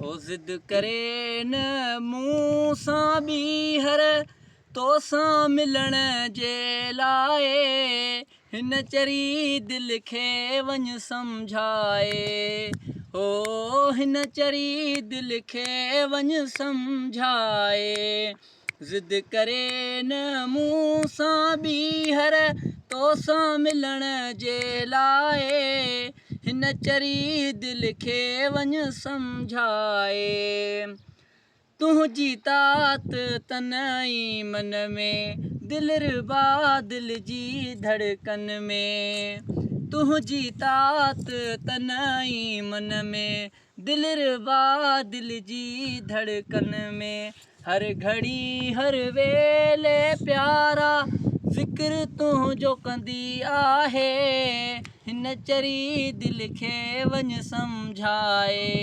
ओ ज़िद करे न मूं सां ॿीहर तोसां मिलण जे लाइ हिन चरी दिलि खे वञ सम्झाए हो हिन चरी दिलि खे वञ सम्झाए ज़िद करे न मूं सां ॿीहर तोसां मिलण जे लाइ हिन चरी दिलि खे वञ सम्झाए तुंहिंजी तात तनई मन में दिलरुबा दिल जी धड़कन में तुंहिंजी तात तनई मन में दिलरुबा दिल जी धड़कन में हर घड़ी हर वेले प्यारा फ़िक्र तुंहिंजो कंदी आहे हिन चरी दिलि खे वञ सम्झाए।